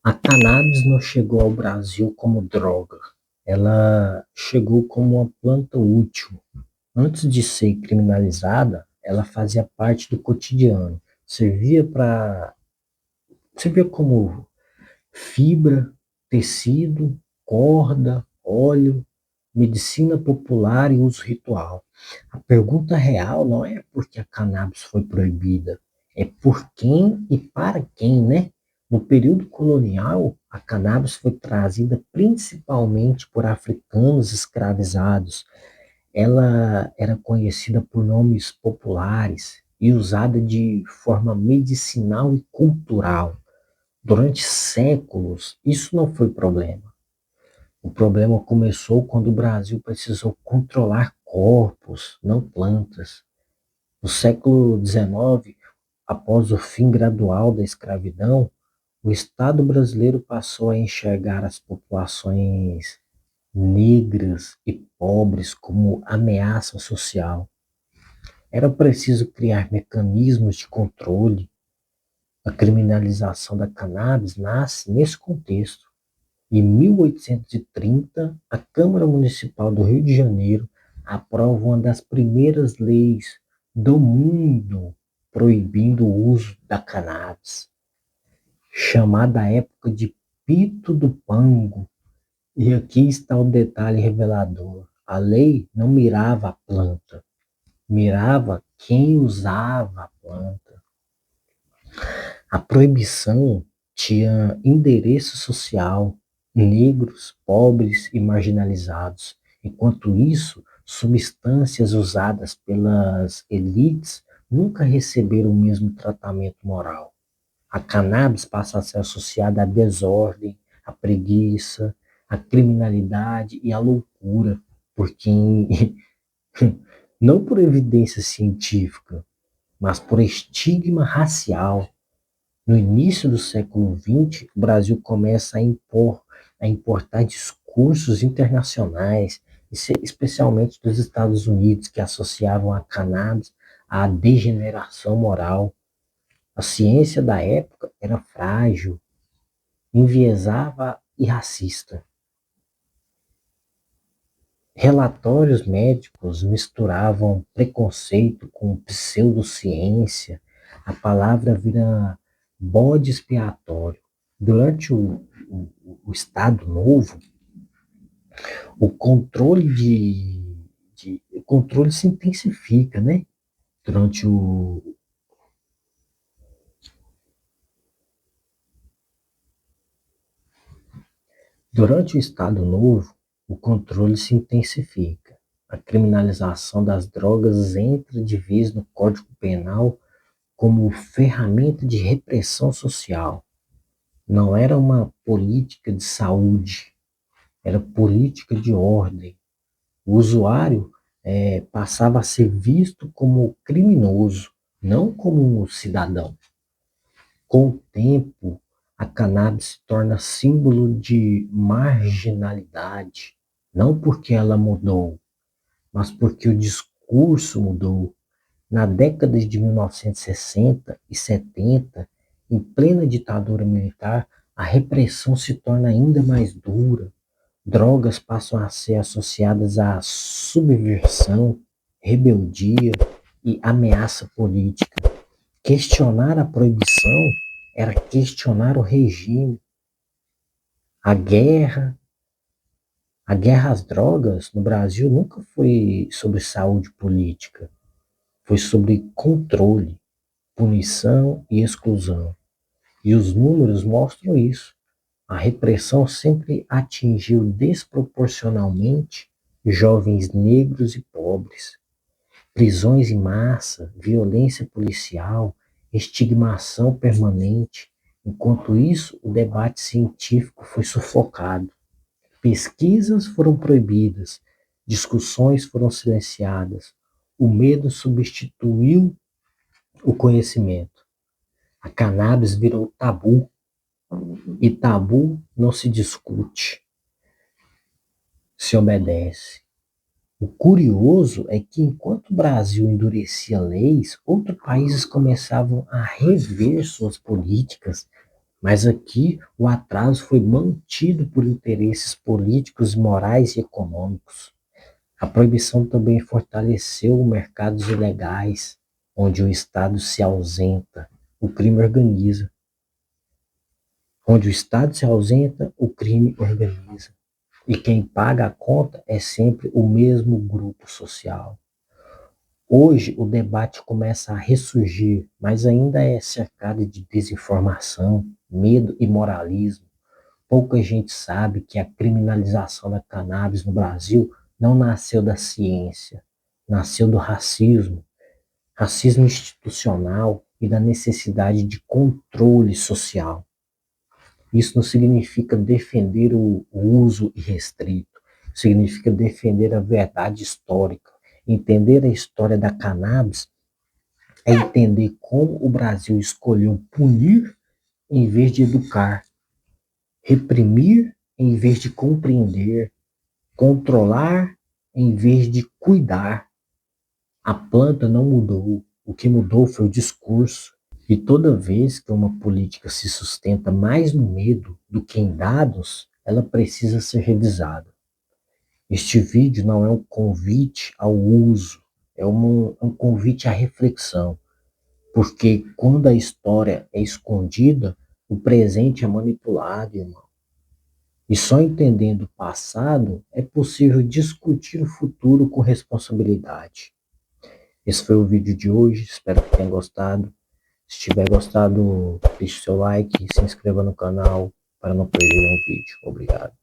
A cannabis não chegou ao Brasil como droga, ela chegou como uma planta útil. Antes de ser criminalizada, ela fazia parte do cotidiano. Servia como fibra, tecido, corda, óleo, medicina popular e uso ritual. A pergunta real não é por que a cannabis foi proibida, é por quem e para quem, né? No período colonial, a cannabis foi trazida principalmente por africanos escravizados. Ela era conhecida por nomes populares e usada de forma medicinal e cultural. Durante séculos, isso não foi problema. O problema começou quando o Brasil precisou controlar corpos, não plantas. No século XIX, após o fim gradual da escravidão, o Estado brasileiro passou a enxergar as populações negras e pobres como ameaça social. Era preciso criar mecanismos de controle. A criminalização da cannabis nasce nesse contexto. Em 1830, a Câmara Municipal do Rio de Janeiro aprova uma das primeiras leis do mundo proibindo o uso da cannabis, chamada à época de Pito do Pango. E aqui está o detalhe revelador: a lei não mirava a planta, mirava quem usava a planta. A proibição tinha endereço social: negros, pobres e marginalizados. Enquanto isso, substâncias usadas pelas elites nunca receberam o mesmo tratamento moral. A cannabis passa a ser associada à desordem, à preguiça, à criminalidade e à loucura, porque não por evidência científica, mas por estigma racial. No início do século XX, o Brasil começa a importar discursos internacionais, especialmente dos Estados Unidos, que associavam a cannabis à degeneração moral. A ciência da época era frágil, enviesava e racista. Relatórios médicos misturavam preconceito com pseudociência. A palavra vira bode expiatório. Durante o Estado Novo, o o controle se intensifica, né? Durante o, durante o Estado Novo, o controle se intensifica. A criminalização das drogas entra de vez no Código Penal como ferramenta de repressão social. Não era uma política de saúde, era política de ordem. O usuário passava a ser visto como criminoso, não como um cidadão. Com o tempo, a cannabis se torna símbolo de marginalidade, não porque ela mudou, mas porque o discurso mudou. Na década de 1960 e 70, em plena ditadura militar, a repressão se torna ainda mais dura. Drogas passam a ser associadas à subversão, rebeldia e ameaça política. Questionar a proibição era questionar o regime. A guerra, a guerra às drogas no Brasil nunca foi sobre saúde política, foi sobre controle, punição e exclusão. E os números mostram isso. A repressão sempre atingiu desproporcionalmente jovens negros e pobres. Prisões em massa, violência policial, estigmação permanente. Enquanto isso, o debate científico foi sufocado. Pesquisas foram proibidas, discussões foram silenciadas. O medo substituiu o conhecimento. A cannabis virou tabu, e tabu não se discute, se obedece. O curioso é que enquanto o Brasil endurecia leis, outros países começavam a rever suas políticas. Mas aqui o atraso foi mantido por interesses políticos, morais e econômicos. A proibição também fortaleceu mercados ilegais, onde o Estado se ausenta, o crime organiza. Onde o Estado se ausenta, o crime organiza. E quem paga a conta é sempre o mesmo grupo social. Hoje o debate começa a ressurgir, mas ainda é cercado de desinformação, medo e moralismo. Pouca gente sabe que a criminalização da cannabis no Brasil não nasceu da ciência, nasceu do racismo, racismo institucional e da necessidade de controle social. Isso não significa defender o uso irrestrito, significa defender a verdade histórica. Entender a história da cannabis é entender como o Brasil escolheu punir em vez de educar, reprimir em vez de compreender, controlar em vez de cuidar. A planta não mudou, o que mudou foi o discurso. E toda vez que uma política se sustenta mais no medo do que em dados, ela precisa ser revisada. Este vídeo não é um convite ao uso, é um convite à reflexão, porque quando a história é escondida, o presente é manipulado, irmão. E só entendendo o passado é possível discutir o futuro com responsabilidade. Esse foi o vídeo de hoje, espero que tenha gostado. Se tiver gostado, deixe seu like, se inscreva no canal para não perder nenhum vídeo. Obrigado.